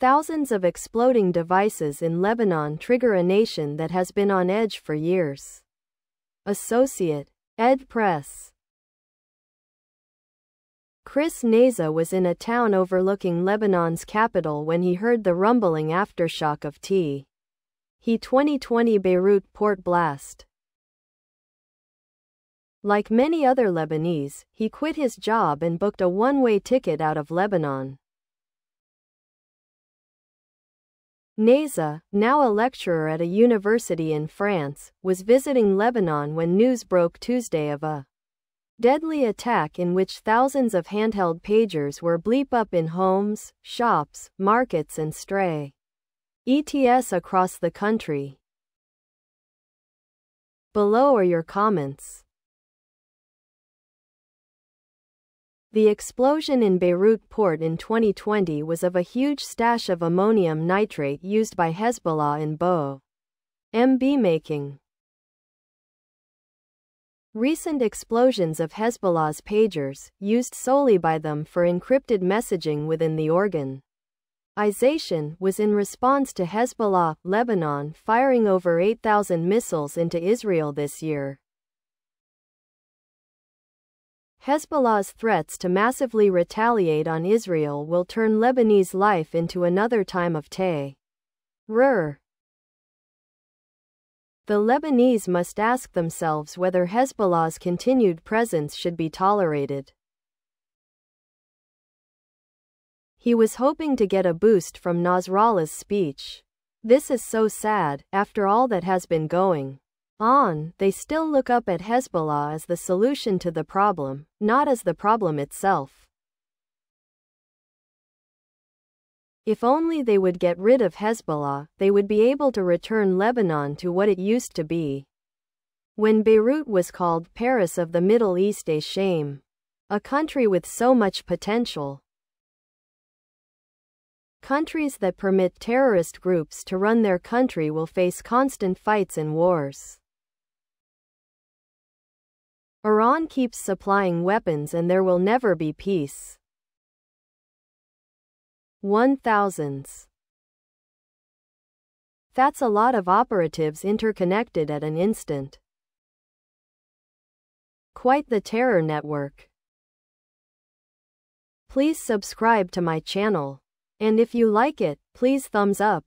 Thousands of exploding devices in Lebanon trigger a nation that has been on edge for years. Associate Ed Press. Chris Neza was in a town overlooking Lebanon's capital when he heard the rumbling aftershock of He 2020 Beirut port blast. Like many other Lebanese, he quit his job and booked a one-way ticket out of Lebanon. Neza, now a lecturer at a university in France, was visiting Lebanon when news broke Tuesday of a deadly attack in which thousands of handheld pagers were bleep up in homes, shops, markets and stray ETS across the country. Below are your comments. The explosion in Beirut port in 2020 was of a huge stash of ammonium nitrate used by Hezbollah in bomb making. Recent explosions of Hezbollah's pagers, used solely by them for encrypted messaging within the organization, was in response to Hezbollah, Lebanon firing over 8,000 missiles into Israel this year. Hezbollah's threats to massively retaliate on Israel will turn Lebanese life into another time of terror. The Lebanese must ask themselves whether Hezbollah's continued presence should be tolerated. He was hoping to get a boost from Nasrallah's speech. This is so sad, after all that has been going on. They still look up at Hezbollah as the solution to the problem, not as the problem itself. If only they would get rid of Hezbollah, they would be able to return Lebanon to what it used to be. When Beirut was called Paris of the Middle East, a shame. A country with so much potential. Countries that permit terrorist groups to run their country will face constant fights and wars. Iran keeps supplying weapons and there will never be peace. 1000s. That's a lot of operatives interconnected at an instant. Quite the terror network. Please subscribe to my channel. And if you like it, please thumbs up.